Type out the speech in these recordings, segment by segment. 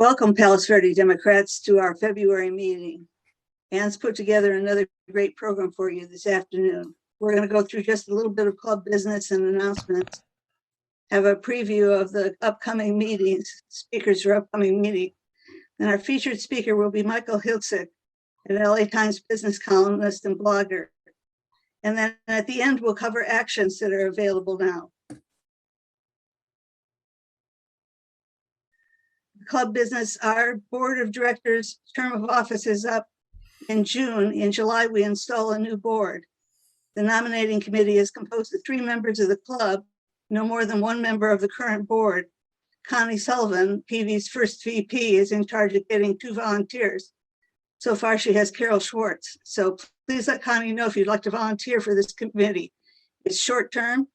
Welcome, Palos Verde Democrats, to our February meeting. Ann's put together another great program for you this afternoon. We're going to go through just a little bit of club business and announcements, have a preview of the upcoming meetings, speakers for upcoming meetings. And our featured speaker will be Michael Hiltzik, an LA Times business columnist and blogger. And then at the end, we'll cover actions that are available now. Club business, our board of directors term of office is up in June. In July, we install a new board. The nominating committee is composed of 3 members of the club, no more than 1 member of the current board. Connie Sullivan, PV's first VP, is in charge of getting 2 volunteers. So far, she has Carol Schwartz. So please let Connie know if you'd like to volunteer for this committee. It's short term.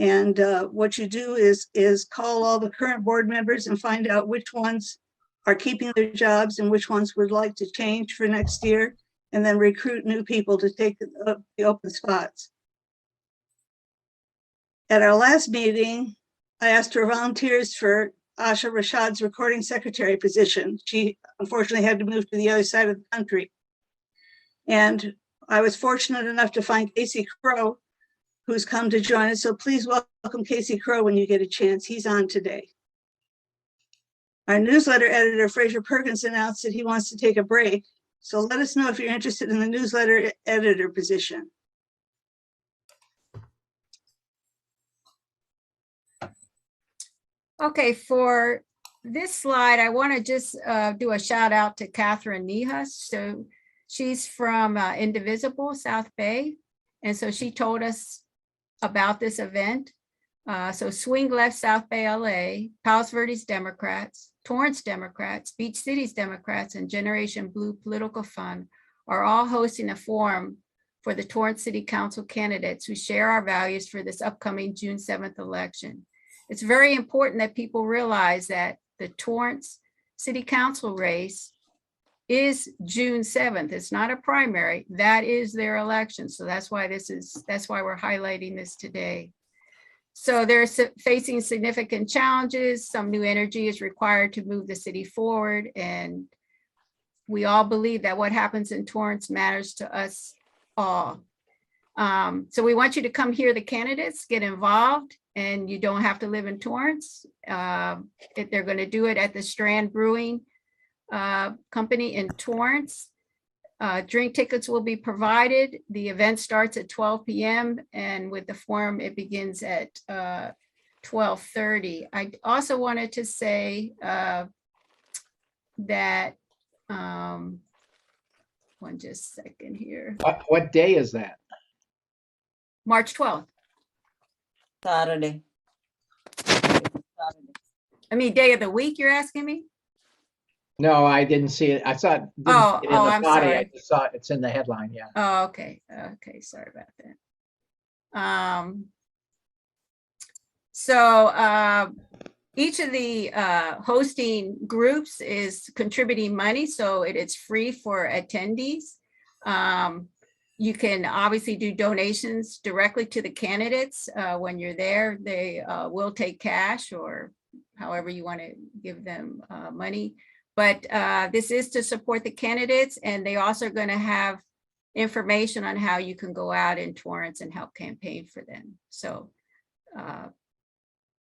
And what you do is call all the current board members and find out which ones are keeping their jobs and which ones would like to change for next year, and then recruit new people to take the open spots. At our last meeting, I asked for volunteers for Asha Rashad's recording secretary position. She unfortunately had to move to the other side of the country. And I was fortunate enough to find Casey Crow, who's come to join us. So please welcome Casey Crow when you get a chance. He's on today. Our newsletter editor, Fraser Perkins, announced that he wants to take a break. So let us know if you're interested in the newsletter editor position. Okay, for this slide, I want to just do a shout out to Catherine Nihas. So she's from Indivisible, South Bay. And so she told us about this event. So Swing Left South Bay LA, Palos Verdes Democrats, Torrance Democrats, Beach Cities Democrats, and Generation Blue Political Fund are all hosting a forum for the Torrance City Council candidates who share our values for this upcoming June 7th election. It's very important that people realize that the Torrance City Council race is June 7th. It's not a primary. That is their election. So that's why we're highlighting this today. So they're facing significant challenges. Some new energy is required to move the city forward. And we all believe that what happens in Torrance matters to us all. So we want you to come hear the candidates, get involved, and you don't have to live in Torrance. If they're going to do it at the Strand Brewing Company in Torrance. Drink tickets will be provided. The event starts at 12 p.m. and with the forum, it begins at 12:30. I also wanted to say that, one just second here. What day is that? March 12th. Saturday. I mean, day of the week, you're asking me? No, I didn't see it. I saw it in the I'm body. sorry. I just saw it. It's in the headline. Yeah. Oh, okay. Okay. Sorry about that. So each of the hosting groups is contributing money, so it's free for attendees. You can obviously do donations directly to the candidates when you're there. They will take cash or however you want to give them money. But this is to support the candidates, and they also are going to have information on how you can go out in Torrance and help campaign for them. So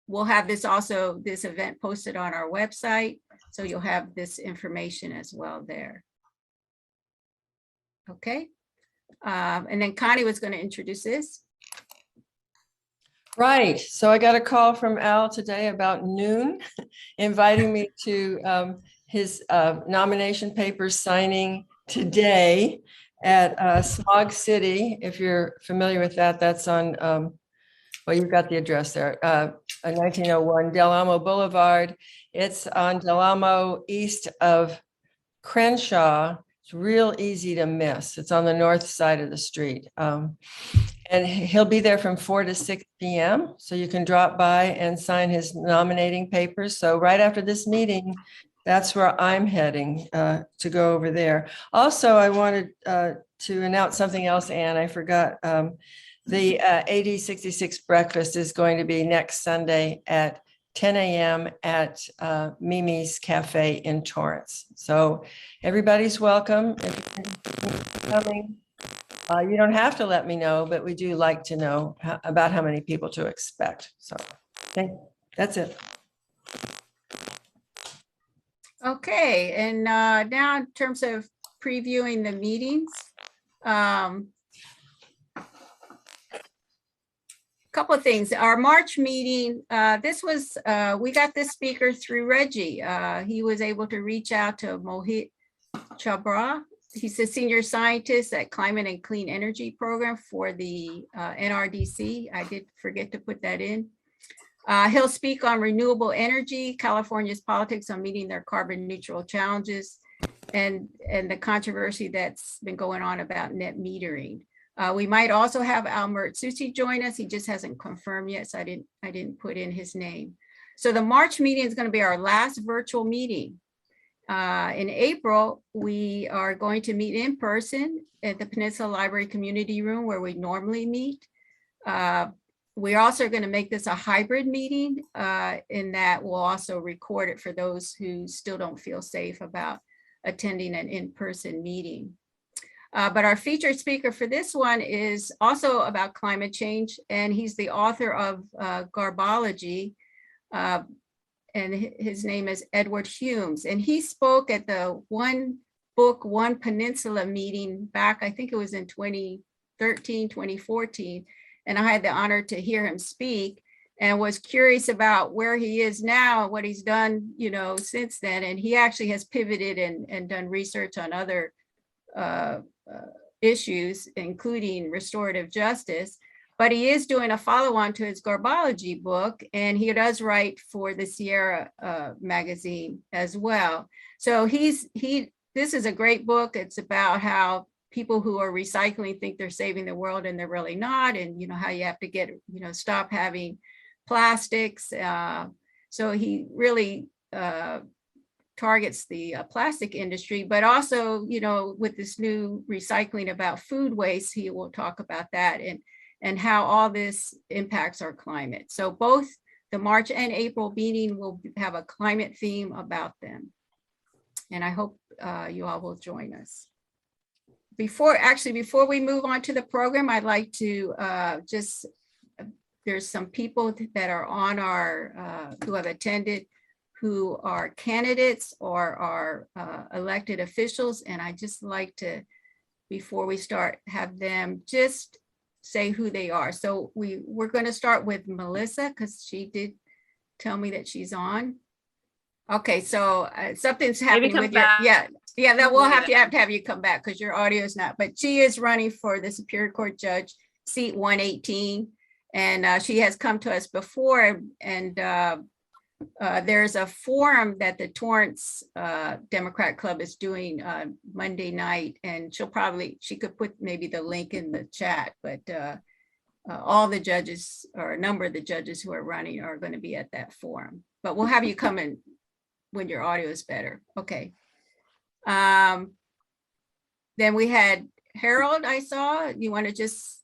we'll have this event posted on our website, so you'll have this information as well there. Okay, and then Connie was going to introduce this. Right. So I got a call from Al today about noon, inviting me to his nomination papers signing today at Smog City. If you're familiar with that, that's on, well, you've got the address there, 1901 Del Amo Boulevard. It's on Del Amo east of Crenshaw. It's real easy to miss. It's on the north side of the street. And he'll be there from 4 to 6 p.m. So you can drop by and sign his nominating papers. So right after this meeting, that's where I'm heading to go over there. Also, I wanted to announce something else, Anne. I forgot. The AD 66 breakfast is going to be next Sunday at 10 a.m. at Mimi's Cafe in Torrance. So everybody's welcome. If you're coming, you don't have to let me know, but we do like to know about how many people to expect. So that's it. Okay, and now in terms of previewing the meetings, couple of things. Our March meeting, we got this speaker through Reggie. He was able to reach out to Mohit Chabra. He's a senior scientist at Climate and Clean Energy Program for the NRDC. I did forget to put that in. He'll speak on renewable energy, California's politics on meeting their carbon neutral challenges, and the controversy that's been going on about net metering. We might also have Almert Susi join us. He just hasn't confirmed yet, so I didn't put in his name. So the March meeting is going to be our last virtual meeting. In April, we are going to meet in person at the Peninsula Library Community Room where we normally meet. We're also going to make this a hybrid meeting in that we'll also record it for those who still don't feel safe about attending an in-person meeting. But our featured speaker for this one is also about climate change, and he's the author of Garbology, and his name is Edward Humes. And he spoke at the One Book, One Peninsula meeting back, I think it was in 2013, 2014. And I had the honor to hear him speak and was curious about where he is now and what he's done, since then. And he actually has pivoted and done research on other issues, including restorative justice, but he is doing a follow-on to his Garbology book, and he does write for the Sierra magazine as well. So this is a great book. It's about how people who are recycling think they're saving the world and they're really not, and how you have to get, stop having plastics. So he really targets the plastic industry, but also, with this new recycling about food waste, he will talk about that and how all this impacts our climate. So both the March and April meeting will have a climate theme about them. And I hope you all will join us. Before we move on to the program, I'd like to there's some people that are on our, who have attended, who are candidates or are elected officials. And I just like to, before we start, have them just say who they are. So we're going to start with Melissa, because she did tell me that she's on. Okay, so something's happening with your, that we'll have to have you come back because your audio is not, but she is running for the Superior Court Judge, seat 118. And she has come to us before, and there's a forum that the Torrance Democrat Club is doing Monday night, and she could put maybe the link in the chat, but all the judges, or a number of the judges who are running, are going to be at that forum. But we'll have you come in when your audio is better. Okay. Then we had Harold, I saw. You want to just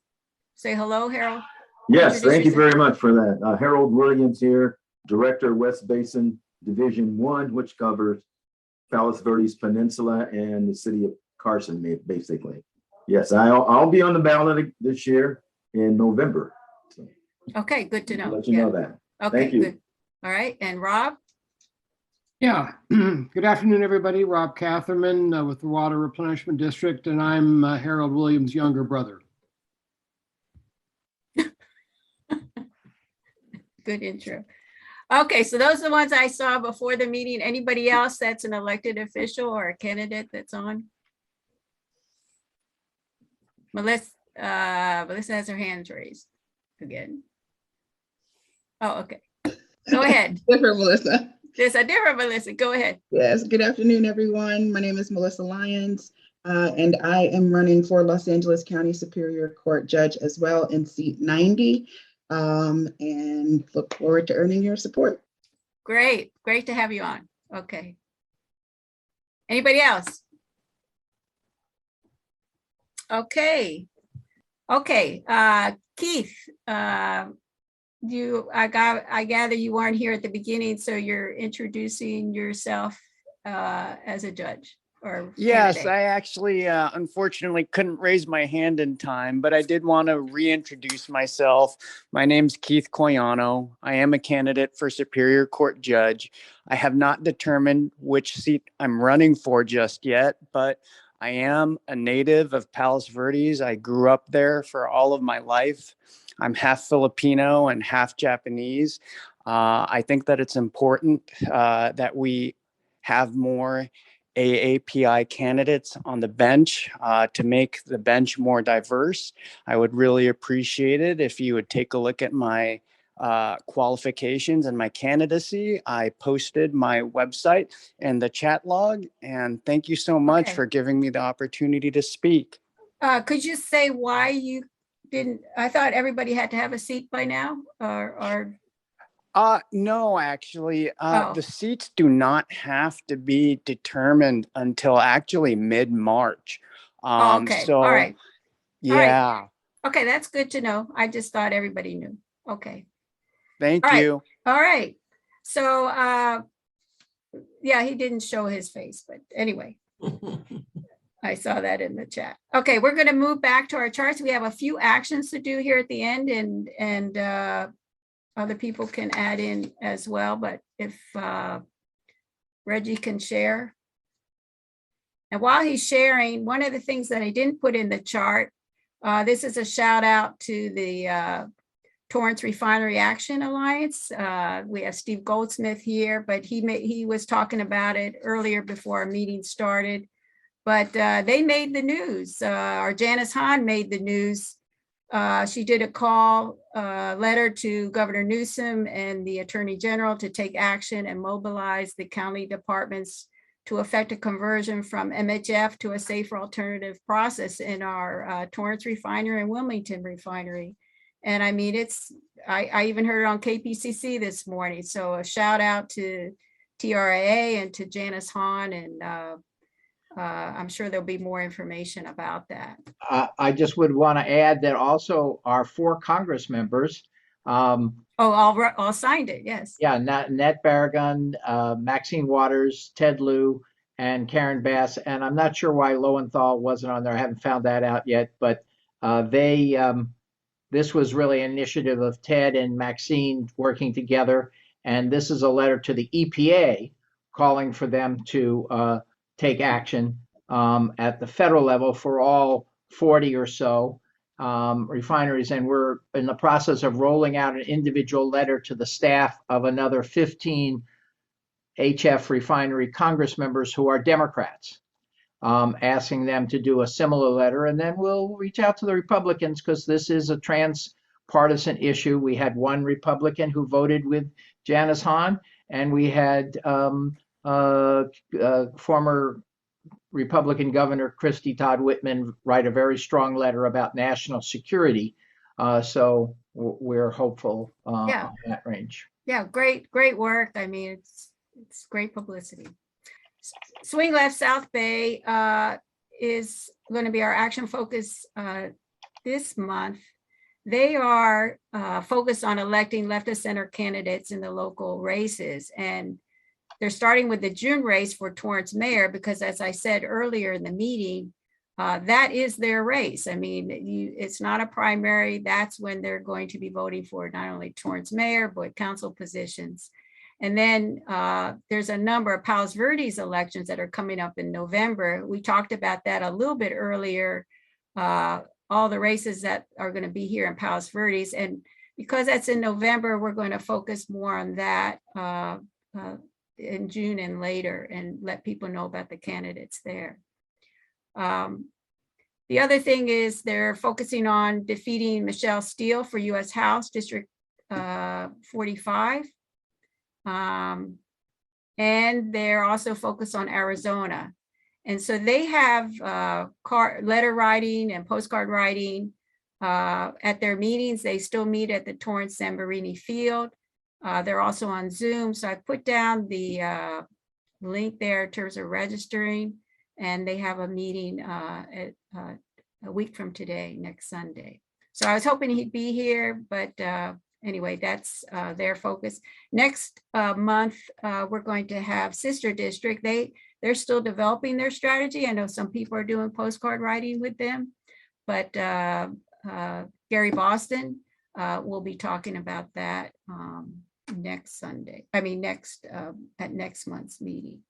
say hello, Harold? Yes, thank you very much for that. Harold Williams here, Director, West Basin Division 1, which covers Palos Verdes Peninsula and the city of Carson, basically. Yes, I'll be on the ballot this year in November. So okay, good to know. Let you know that. Okay, thank you. Good. All right, and Rob? Yeah, good afternoon, everybody. Rob Catherman with the Water Replenishment District, and I'm Harold Williams' younger brother. Good intro. Okay, so those are the ones I saw before the meeting. Anybody else that's an elected official or a candidate that's on? Melissa has her hands raised again. Oh, okay. Go ahead. Different Melissa. There's a different Melissa. Go ahead. Yes, good afternoon, everyone. My name is Melissa Lyons, and I am running for Los Angeles County Superior Court Judge as well in seat 90, and look forward to earning your support. Great to have you on. Okay. Anybody else? Okay. Keith, I gather you weren't here at the beginning, so you're introducing yourself as a judge or Yes, candidate. I actually unfortunately couldn't raise my hand in time, but I did want to reintroduce myself. My name's Keith Coyano. I am a candidate for Superior Court Judge. I have not determined which seat I'm running for just yet, but I am a native of Palos Verdes. I grew up there for all of my life. I'm half Filipino and half Japanese. I think that it's important that we have more AAPI candidates on the bench to make the bench more diverse. I would really appreciate it if you would take a look at my qualifications and my candidacy. I posted my website in the chat log, and thank you so much Okay. for giving me the opportunity to speak. Could you say why you didn't? I thought everybody had to have a seat by now, or No, actually, Oh. the seats do not have to be determined until actually mid-March. okay, So, all right. yeah, Okay, that's good to know. I just thought everybody knew. Okay. thank All right. you. All right. So, yeah, he didn't show his face, but anyway, I saw that in the chat. Okay, we're going to move back to our charts. We have a few actions to do here at the end, and other people can add in as well. But if Reggie can share. And while he's sharing, one of the things that I didn't put in the chart, this is a shout out to the Torrance Refinery Action Alliance. We have Steve Goldsmith here, but he was talking about it earlier before our meeting started. But they made the news, or Janice Hahn made the news. She did a call letter to Governor Newsom and the Attorney General to take action and mobilize the county departments to effect a conversion from MHF to a safer alternative process in our Torrance Refinery and Wilmington Refinery. And I mean, I even heard it on KPCC this morning. So a shout out to TRAA and to Janice Hahn, and I'm sure there'll be more information about that. I just would want to add that also our 4 Congress members. All signed it, yes. Yeah, Nat Barragan, Maxine Waters, Ted Lieu, and Karen Bass. And I'm not sure why Lowenthal wasn't on there. I haven't found that out yet. But this was really an initiative of Ted and Maxine working together. And this is a letter to the EPA calling for them to take action at the federal level for all 40 or so refineries, and we're in the process of rolling out an individual letter to the staff of another 15 HF refinery Congress members who are Democrats, asking them to do a similar letter. And then we'll reach out to the Republicans because this is a transpartisan issue. We had one Republican who voted with Janice Hahn, and we had former Republican Governor Christie Todd Whitman write a very strong letter about national security. So we're hopeful Yeah. on that range. Yeah, great work. I mean, it's great publicity. Swing Left South Bay is going to be our action focus this month. They are focused on electing left of center candidates in the local races, and they're starting with the June race for Torrance mayor because, as I said earlier in the meeting, that is their race. I mean, it's not a primary. That's when they're going to be voting for not only Torrance mayor, but council positions. And then there's a number of Palos Verdes elections that are coming up in November. We talked about that a little bit earlier, all the races that are going to be here in Palos Verdes. And because that's in November, we're going to focus more on that in June and later, and let people know about the candidates there. The other thing is they're focusing on defeating Michelle Steele for U.S. House District 45. And they're also focused on Arizona. And so they have letter writing and postcard writing at their meetings. They still meet at the Torrance Zamborini Field. They're also on Zoom. So I put down the link there in terms of registering, and they have a meeting at a week from today, next Sunday. So I was hoping he'd be here, but anyway, that's their focus. Next month, we're going to have Sister District. They're still developing their strategy. I know some people are doing postcard writing with them, but Gary Boston will be talking about that next Sunday. I mean, at next month's meeting.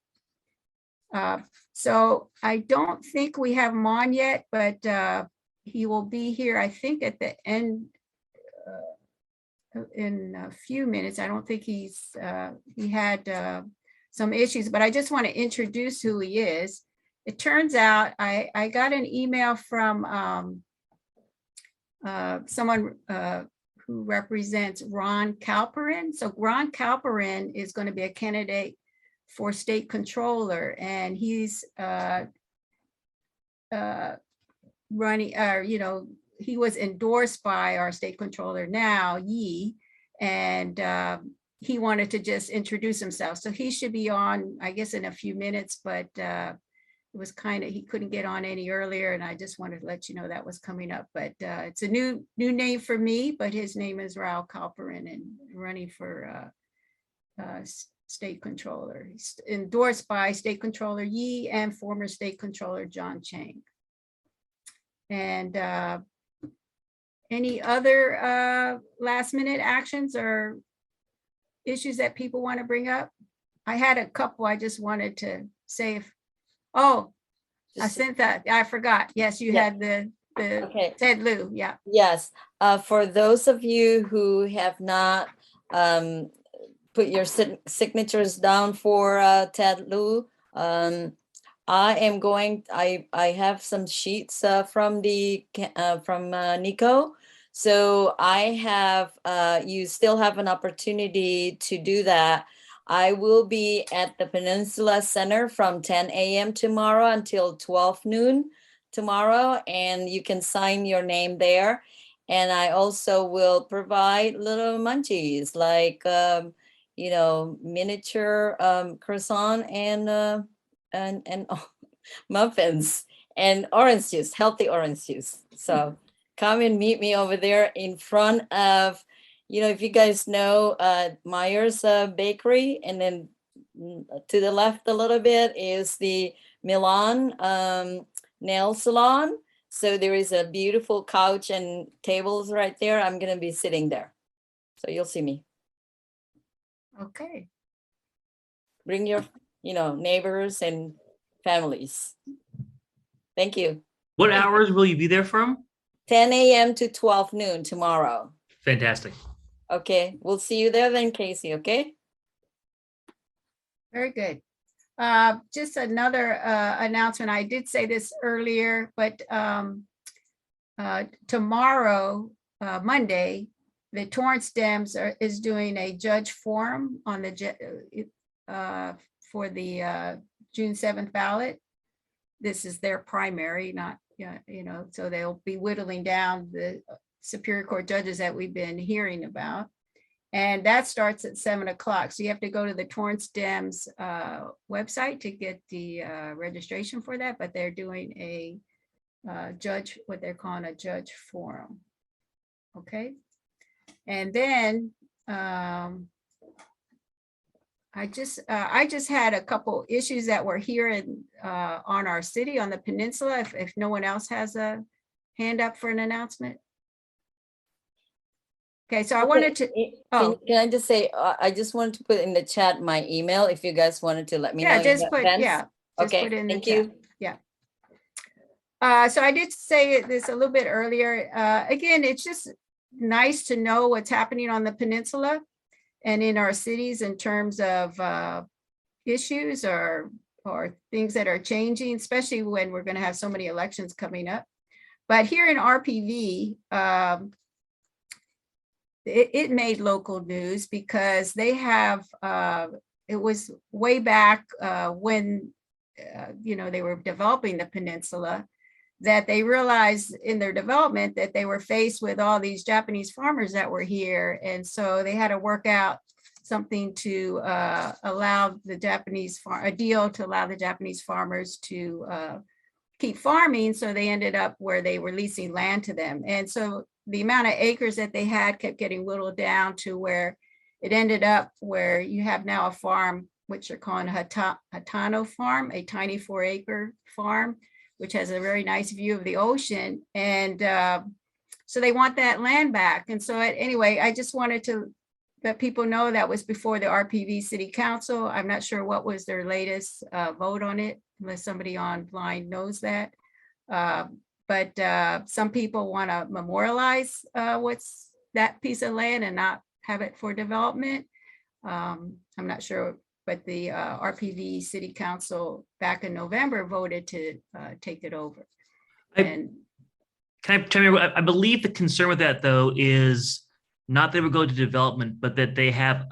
So I don't think we have him on yet, but he will be here, I think, at the end in a few minutes. I don't think he had some issues, but I just want to introduce who he is. It turns out I got an email from someone who represents Ron Calperin. So Ron Calperin is going to be a candidate for state controller, and he's running, he was endorsed by our state controller now, Yee, and he wanted to just introduce himself. So he should be on, I guess, in a few minutes, but it was he couldn't get on any earlier, and I just wanted to let you know that was coming up. But it's a new name for me, but his name is Raul Calperin and running for state controller. He's endorsed by State Controller Yee and former State Controller John Chang. And any other last minute actions or issues that people want to bring up? I had a couple I just wanted to say. I sent that. I forgot. Yes, you had the Okay. Ted Lieu. Yeah. Yes. For those of you who have not put your signatures down for Ted Lieu, I have some sheets from Nico. So I have, you still have an opportunity to do that. I will be at the Peninsula Center from 10 a.m. tomorrow until 12 noon tomorrow, and you can sign your name there. And I also will provide little munchies like, miniature croissant and muffins and orange juice, healthy orange juice. So come and meet me over there in front of, if you guys know Myers Bakery, and then to the left a little bit is the Milan nail salon. So there is a beautiful couch and tables right there. I'm going to be sitting there. So you'll see me. Okay. Bring your, neighbors and families. Thank you. What hours will you be there from? 10 a.m. to 12 noon tomorrow. Fantastic. Okay. We'll see you there then, Casey. Okay. Very good. Just another announcement. I did say this earlier, but tomorrow, Monday, the Torrance Dems is doing a judge forum on the for the June 7th ballot. This is their primary, not, so they'll be whittling down the Superior Court judges that we've been hearing about. And that starts at 7 o'clock. So you have to go to the Torrance Dems website to get the registration for that, but they're doing a what they're calling a judge forum. Okay. And then I just had a couple issues that were here on our city, on the peninsula, if no one else has a hand up for an announcement. Okay, so I wanted to, can I just say, I just wanted to put in the chat my email if you guys wanted to let me know. yeah, just put, advance. yeah. Just Okay, put in the thank chat. you. Yeah. So I did say this a little bit earlier. Again, it's just nice to know what's happening on the peninsula and in our cities in terms of issues or things that are changing, especially when we're going to have so many elections coming up. But here in RPV, it made local news because they have, it was way back when, they were developing the peninsula, that they realized in their development that they were faced with all these Japanese farmers that were here. And so they had to work out something to allow the Japanese, a deal to allow the Japanese farmers to keep farming. So they ended up where they were leasing land to them. And so the amount of acres that they had kept getting whittled down to where it ended up where you have now a farm, which they're calling Hatano Farm, a tiny 4-acre farm, which has a very nice view of the ocean. And so they want that land back. And so anyway, I just wanted to let people know that was before the RPV City Council. I'm not sure what was their latest vote on it, unless somebody online knows that. But some people want to memorialize what's that piece of land and not have it for development. I'm not sure, but the RPV City Council back in November voted to take it over. And Can I tell you, I believe the concern with that though is not that it would go to development, but that they have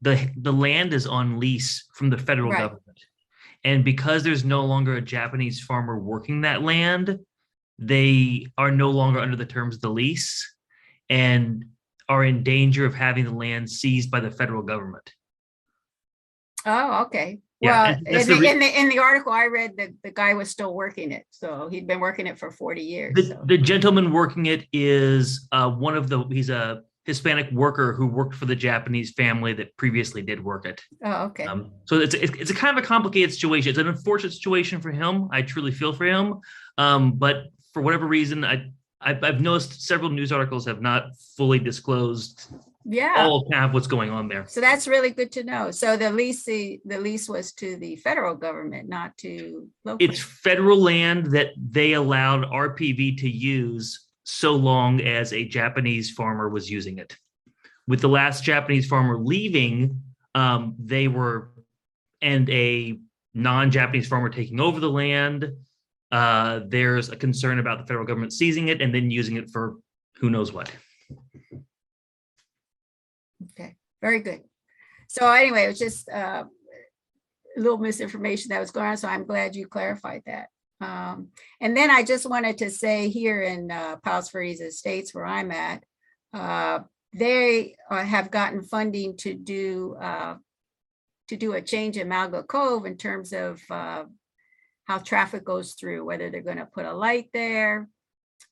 the land is on lease from the federal Right. government. And because there's no longer a Japanese farmer working that land, they are no longer under the terms of the lease and are in danger of having the land seized by the federal government. oh, okay. Yeah, Well, and that's the in the article I read, the guy was still working it. So he'd been working it for 40 years. So. The gentleman working it is he's a Hispanic worker who worked for the Japanese family that previously did work it. Oh, okay. So it's a kind of a complicated situation. It's an unfortunate situation for him. I truly feel for him. But for whatever reason, I've noticed several news articles have not fully disclosed Yeah. all kind of what's going on there. So that's really good to know. So the lease was to the federal government, not to local. It's federal land that they allowed RPV to use so long as a Japanese farmer was using it. With the last Japanese farmer leaving, and a non-Japanese farmer taking over the land, there's a concern about the federal government seizing it and then using it for who knows what. Okay, very good. So anyway, it was just a little misinformation that was going on. So I'm glad you clarified that. And then I just wanted to say here in Palos Verdes Estates, where I'm at, they have gotten funding to do a change in Malga Cove in terms of how traffic goes through, whether they're going to put a light there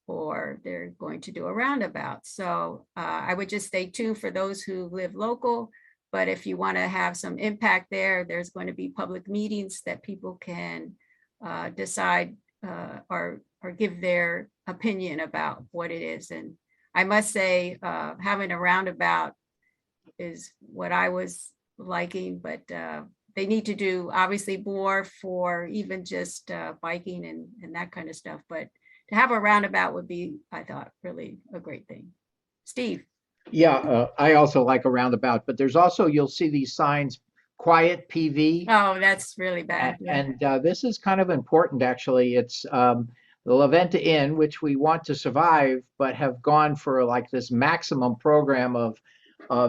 or they're going to do a roundabout. So I would just stay tuned for those who live local. But if you want to have some impact there, there's going to be public meetings that people can decide or give their opinion about what it is. And I must say, having a roundabout is what I was liking, but they need to do obviously more for even just biking and that kind of stuff. But to have a roundabout would be, I thought, really a great thing. Steve. Yeah, I also like a roundabout, but there's also, you'll see these signs, quiet PV. Oh, that's really bad. And this is kind of important, actually. It's the La Venta Inn, which we want to survive, but have gone for like this maximum program of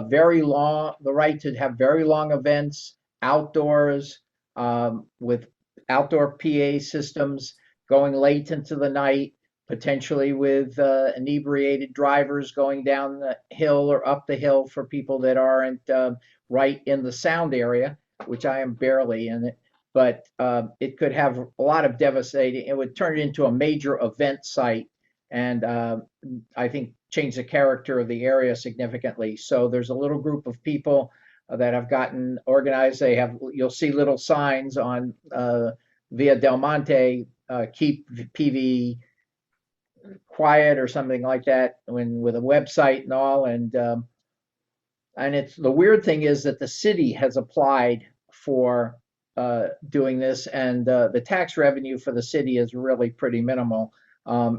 very long, the right to have very long events outdoors with outdoor PA systems going late into the night, potentially with inebriated drivers going down the hill or up the hill for people that aren't right in the sound area, which I am barely in it. But it could have a lot of devastating, it would turn it into a major event site and I think change the character of the area significantly. So there's a little group of people that have gotten organized. They have, you'll see little signs on Via Del Monte, keep PV quiet or something like that, with a website and all. And it's, the weird thing is that the city has applied for doing this, and the tax revenue for the city is really pretty minimal.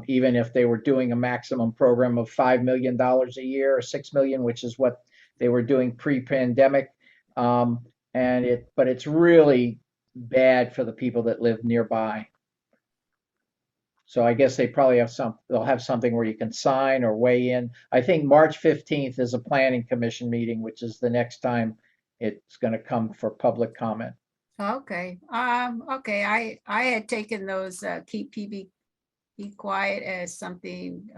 Even if they were doing a maximum program of $5 million a year or $6 million, which is what they were doing pre-pandemic. But it's really bad for the people that live nearby. So I guess they probably have they'll have something where you can sign or weigh in. I think March 15th is a planning commission meeting, which is the next time it's going to come for public comment. Okay. Okay. I had taken those keep PV quiet as something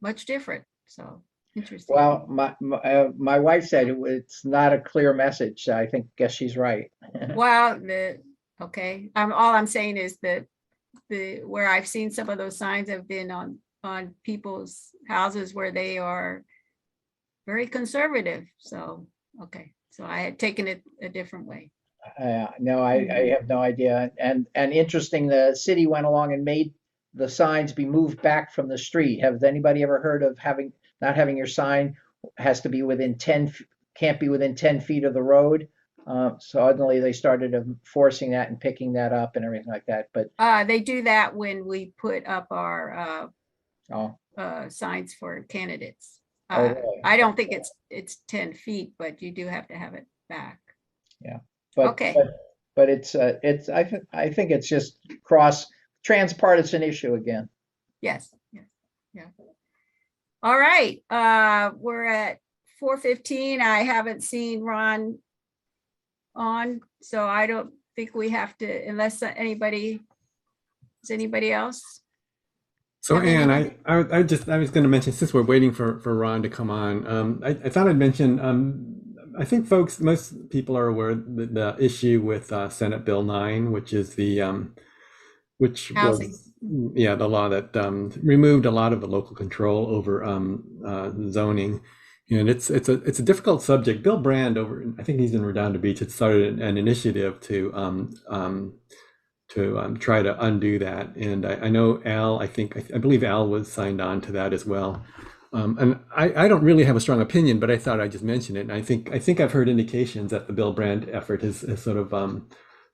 much different. So interesting. Well, my wife said it's not a clear message. I guess she's right. Well, okay. All I'm saying is that where I've seen some of those signs have been on on people's houses where they are very conservative. So, okay, so I had taken it a different way. No, I have no idea. And interesting, the city went along and made the signs be moved back from the street. Has anybody ever heard of not having your sign has to be within 10, can't be within 10 feet of the road? Suddenly they started enforcing that and picking that up and everything like that. But They do that when we put up our oh, signs for candidates. Oh, really? I don't think it's 10 feet, but you do have to have it back. yeah. But Okay. but it's I think it's just transpartisan issue again. Yes, yes, yeah. All right, we're at 4:15. I haven't seen Ron on, so I don't think we have to, unless anybody, is anybody else? So Have Ann, anything? I was going to mention, since we're waiting for Ron to come on, I thought I'd mention, I think most people are aware the issue with Senate Bill 9, which is which Housing. was, the law that removed a lot of the local control over zoning. And it's a difficult subject. Bill Brand I think he's in Redondo Beach, had started an initiative to try to undo that. And I know Al, I believe Al was signed on to that as well. And I don't really have a strong opinion, but I thought I'd just mention it. And I think I've heard indications that the Bill Brand effort has sort of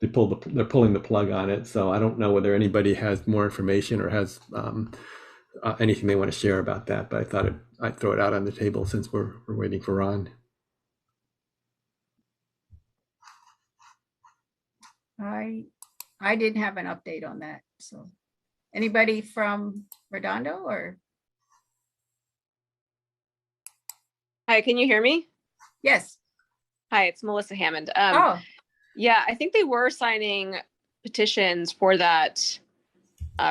they're pulling the plug on it. So I don't know whether anybody has more information or has anything they want to share about that. But I thought I'd throw it out on the table since we're waiting for Ron. I didn't have an update on that. So anybody from Redondo or? Hi, can you hear me? Yes. Hi, it's Melissa Hammond. Oh, Yeah, I think they were signing petitions for that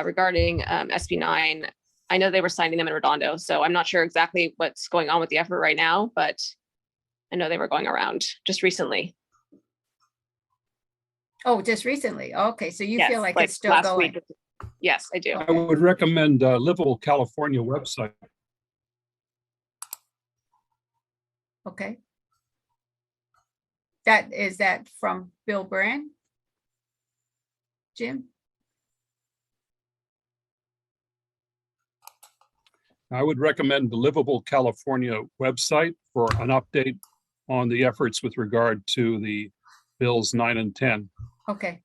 regarding SB 9. I know they were signing them in Redondo, so I'm not sure exactly what's going on with the effort right now, but I know they were going around just recently. oh, just recently. Okay, so you Yes, feel like like it's still last going. week. Yes, I do. I would recommend Livable California website. Okay. Is that from Bill Brand? Jim? I would recommend the Livable California website for an update on the efforts with regard to the bills 9 and 10. Okay.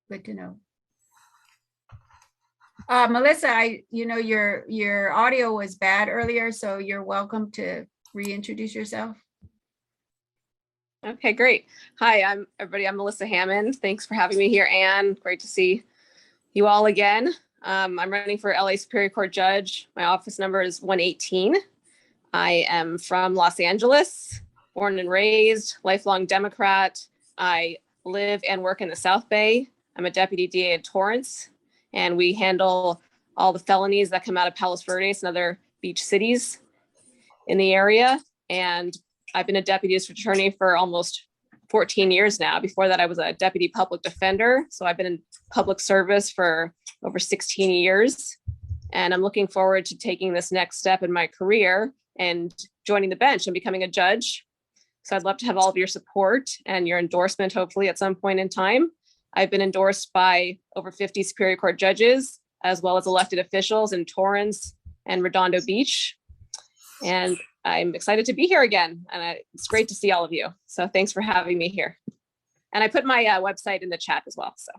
Good to know. Melissa, your audio was bad earlier, so you're welcome to reintroduce yourself. Okay, great. Hi, everybody. I'm Melissa Hammond. Thanks for having me here, Anne. Great to see you all again. I'm running for LA Superior Court Judge. My office number is 118. I am from Los Angeles, born and raised, lifelong Democrat. I live and work in the South Bay. I'm a deputy DA in Torrance, and we handle all the felonies that come out of Palos Verdes and other beach cities in the area. And I've been a deputy district attorney for almost 14 years now. Before that, I was a deputy public defender. So I've been in public service for over 16 years. And I'm looking forward to taking this next step in my career and joining the bench and becoming a judge. So I'd love to have all of your support and your endorsement, hopefully at some point in time. I've been endorsed by over 50 Superior Court judges, as well as elected officials in Torrance and Redondo Beach. And I'm excited to be here again. And it's great to see all of you. So thanks for having me here. And I put my website in the chat as well. So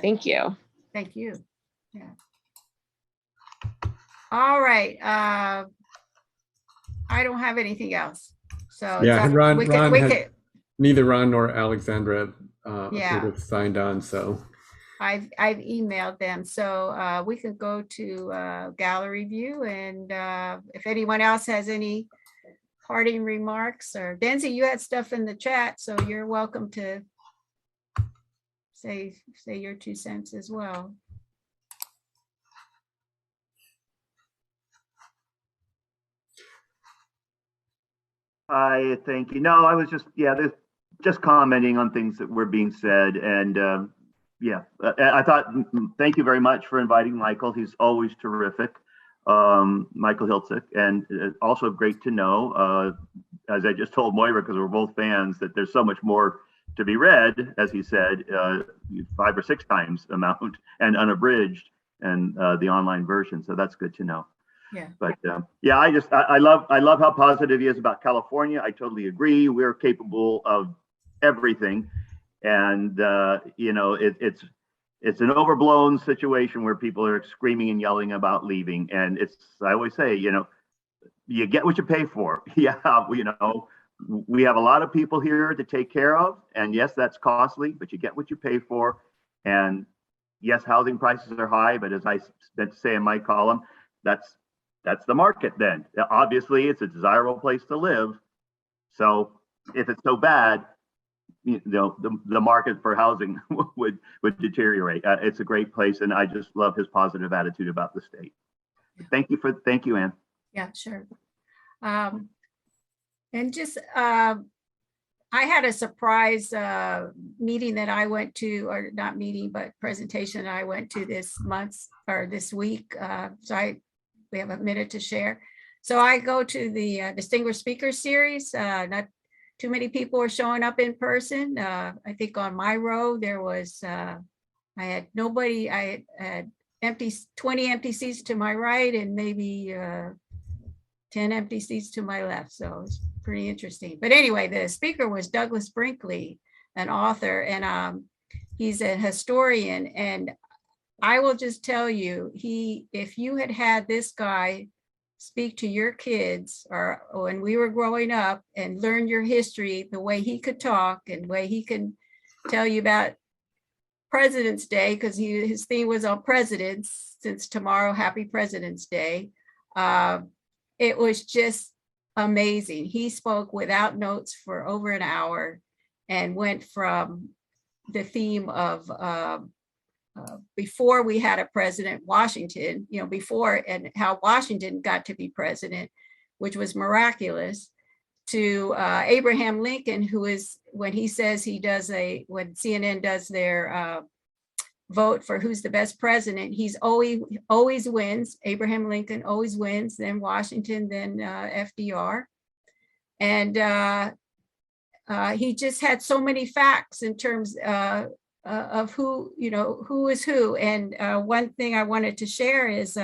thank you. Thank you. Yeah. All right. I don't have anything else. So Yeah, Ron neither Ron nor Alexandra Yeah. would have signed on, so. I've emailed them, so we can go to gallery view, and if anyone else has any parting remarks, or Denzi, you had stuff in the chat, so you're welcome to say your 2 cents as well. I thank you. No, I was just commenting on things that were being said, and Yeah, I thought, thank you very much for inviting Michael. He's always terrific. Michael Hiltzik, and also great to know, as I just told Moira, because we're both fans, that there's so much more to be read, as he said, 5 or 6 times amount and unabridged, and the online version. So that's good to know. Yeah. But yeah, I love how positive he is about California. I totally agree. We're capable of everything, and you know, it's an overblown situation where people are screaming and yelling about leaving. And I always say, you know, you get what you pay for. Yeah, you know, we have a lot of people here to take care of. And yes, that's costly, but you get what you pay for. And yes, housing prices are high, but as I say in my column, that's the market then. Obviously, it's a desirable place to live. So if it's so bad, you know, the market for housing would deteriorate. It's a great place, and I just love his positive attitude about the state. Thank you, Ann. Yeah, sure. And just I had a surprise meeting that I went to, or not meeting, but presentation I went to this month or this week. So we have a minute to share. So I go to the Distinguished Speaker Series. Not too many people are showing up in person. I think on my row there was, I had nobody, I had 20 empty seats to my right and maybe 10 empty seats to my left. So it's pretty interesting. But anyway, the speaker was Douglas Brinkley, an author, and he's a historian. And I will just tell you, if you had this guy speak to your kids or when we were growing up and learn your history, the way he could talk and the way he can tell you about President's Day, because his theme was on presidents, since tomorrow, happy President's Day. It was just amazing. He spoke without notes for over an hour and went from the theme of before we had a president, Washington, you know, before, and how Washington got to be president, which was miraculous, to Abraham Lincoln, who is, when he says when CNN does their vote for who's the best president, he's always wins. Abraham Lincoln always wins, then Washington, then FDR. And he just had so many facts in terms of who, you know, who is who. And one thing I wanted to share is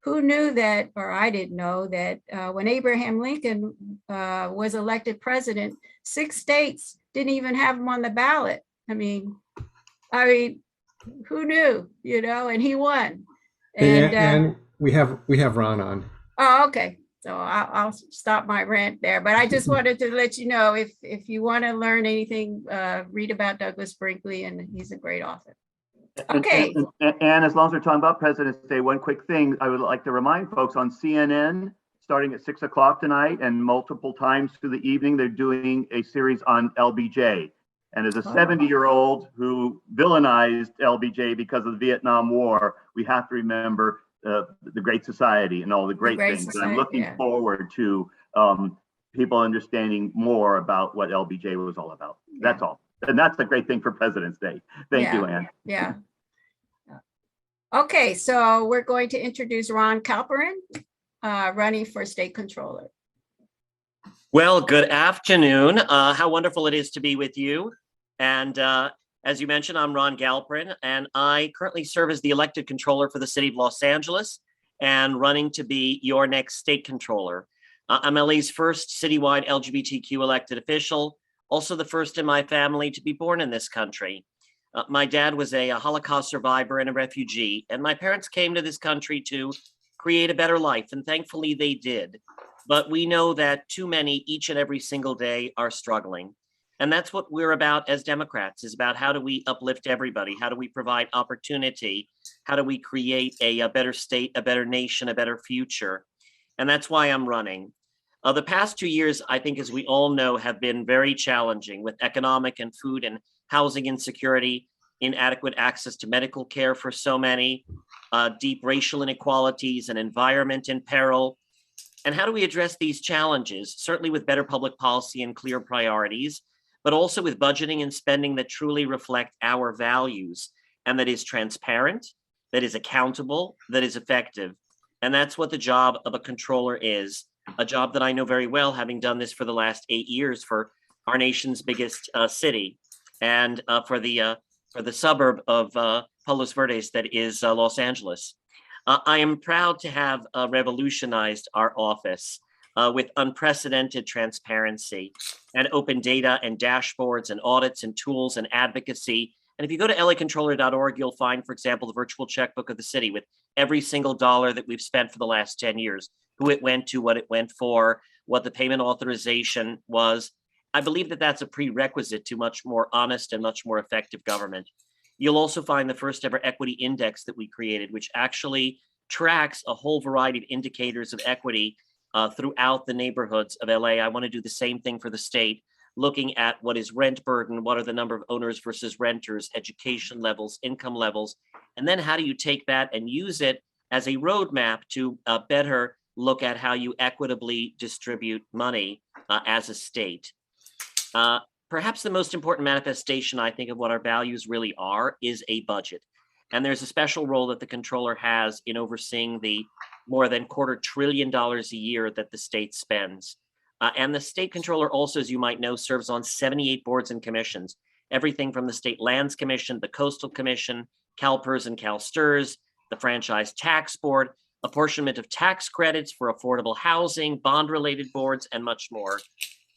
who knew that, or I didn't know that when Abraham Lincoln was elected president, 6 states didn't even have him on the ballot. I mean, who knew, you know, and he won. And we have Ron on. Oh, okay. So I'll stop my rant there, but I just wanted to let you know, if you want to learn anything, read about Douglas Brinkley, and he's a great author. Okay. And as long as we're talking about President's Day, one quick thing I would like to remind folks, on CNN, starting at 6 o'clock tonight and multiple times through the evening, they're doing a series on LBJ. And as a 70-year-old who villainized LBJ because of the Vietnam War, we have to remember the Great Society and all the great things. Society, and I'm looking forward to people understanding more about what LBJ was all about. That's all. And that's the great thing for President's Day. Thank you, Ann. Yeah. Okay, so we're going to introduce Ron Calperin, running for state controller. Well, good afternoon. How wonderful it is to be with you. And as you mentioned, I'm Ron Galperin, and I currently serve as the elected controller for the city of Los Angeles and running to be your next state controller. I'm LA's first citywide LGBTQ elected official, also the first in my family to be born in this country. My dad was a Holocaust survivor and a refugee, and my parents came to this country to create a better life, and thankfully they did. But we know that too many each and every single day are struggling. And that's what we're about as Democrats, is about how do we uplift everybody? How do we provide opportunity? How do we create a better state, a better nation, a better future? And that's why I'm running. The past 2 years, I think, as we all know, have been very challenging with economic and food and housing insecurity, inadequate access to medical care for so many, deep racial inequalities, an environment in peril. And how do we address these challenges? Certainly with better public policy and clear priorities, but also with budgeting and spending that truly reflect our values. and that is transparent, that is accountable, that is effective. And that's what the job of a controller is, a job that I know very well, having done this for the last 8 years for our nation's biggest city, and for the suburb of Palos Verdes that is Los Angeles. I am proud to have revolutionized our office with unprecedented transparency and open data and dashboards and audits and tools and advocacy. And if you go to lacontroller.org, you'll find, for example, the virtual checkbook of the city with every single dollar that we've spent for the last 10 years, who it went to, what it went for, what the payment authorization was. I believe that that's a prerequisite to much more honest and much more effective government. You'll also find the first ever equity index that we created, which actually tracks a whole variety of indicators of equity throughout the neighborhoods of LA. I want to do the same thing for the state, looking at what is rent burden, what are the number of owners versus renters, education levels, income levels, and then how do you take that and use it as a roadmap to better look at how you equitably distribute money as a state. Perhaps the most important manifestation, I think, of what our values really are is a budget. And there's a special role that the controller has in overseeing the more than $250 billion a year that the state spends. And the state controller also, as you might know, serves on 78 boards and commissions, everything from the State Lands Commission, the Coastal Commission, CalPERS and CalSTRS, the Franchise Tax Board, apportionment of tax credits for affordable housing, bond-related boards, and much more.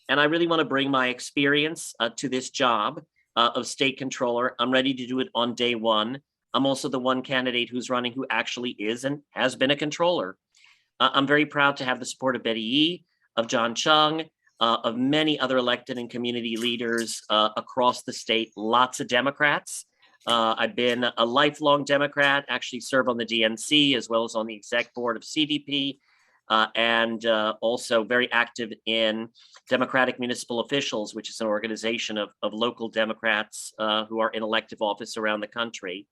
And I really want to bring my experience to this job of state controller. I'm ready to do it on day one. I'm also the one candidate who's running who actually is and has been a controller. I'm very proud to have the support of Betty Yee, of John Chung, of many other elected and community leaders across the state, lots of Democrats. I've been a lifelong Democrat, actually serve on the DNC as well as on the exec board of CDP, and also very active in Democratic Municipal Officials, which is an organization of local Democrats who are in elective office around the country.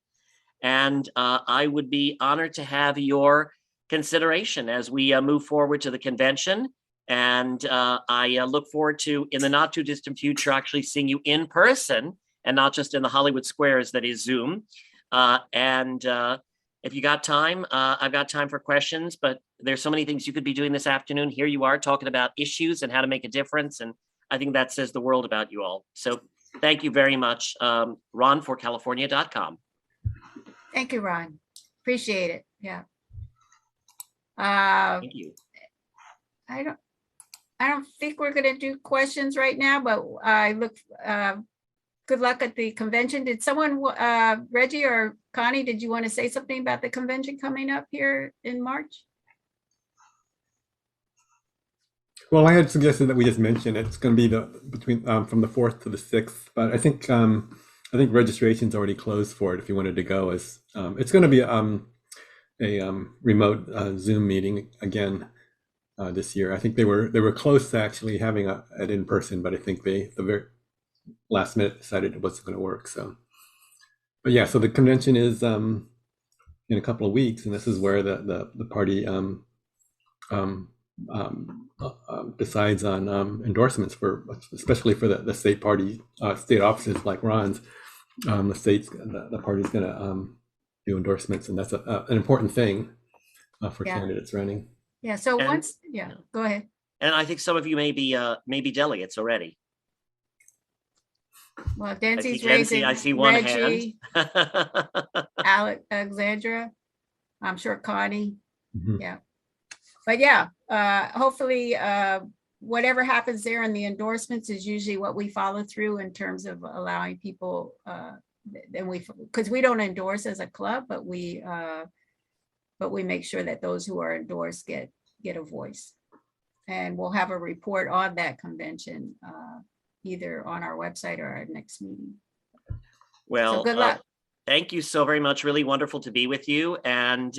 And I would be honored to have your consideration as we move forward to the convention. And I look forward to, in the not too distant future, actually seeing you in person and not just in the Hollywood squares that is Zoom. If you got time, I've got time for questions, but there's so many things you could be doing this afternoon. Here you are talking about issues and how to make a difference. And I think that says the world about you all. So thank you very much. RonForCalifornia.com. Thank you, Ron. Appreciate it. Yeah. Thank you. I don't think we're going to do questions right now, but I look, good luck at the convention. Did someone, Reggie or Connie, did you want to say something about the convention coming up here in March? Well, I had suggested that we just mention it's going to be from the 4th to the 6th, but I think registration's already closed for it if you wanted to go. It's going to be a remote Zoom meeting again this year. I think they were close to actually having it in person, but I think the very last minute decided it wasn't going to work. So, but yeah, so the convention is in a couple of weeks, and this is where the party decides on endorsements for, especially for the state party, state offices like Ron's. The party's going to do endorsements, and that's an important thing for candidates running. Yeah. So go ahead. And I think some of you may be delegates already. Well, Dancy's raising. I see one Reggie, hand. Alexandra, I'm sure Connie. Mm-hmm. Yeah. But yeah, hopefully whatever happens there in the endorsements is usually what we follow through in terms of allowing people, because we don't endorse as a club, but we make sure that those who are endorsed get a voice. And we'll have a report on that convention, either on our website or our next meeting. Well, so good luck. Thank you so very much. Really wonderful to be with you. And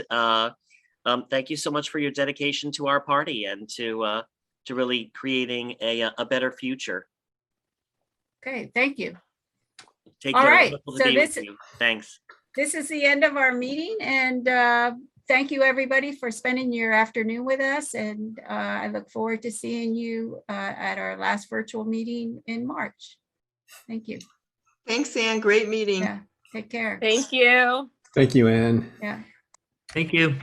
thank you so much for your dedication to our party and to really creating a better future. Okay, thank you. Take All care. right, So thanks. This is the end of our meeting, and thank you everybody for spending your afternoon with us. And I look forward to seeing you at our last virtual meeting in March. Thank you. Thanks, Ann. Great meeting. Yeah. Take care. Thank you. Thank you, Ann. Yeah. Thank you.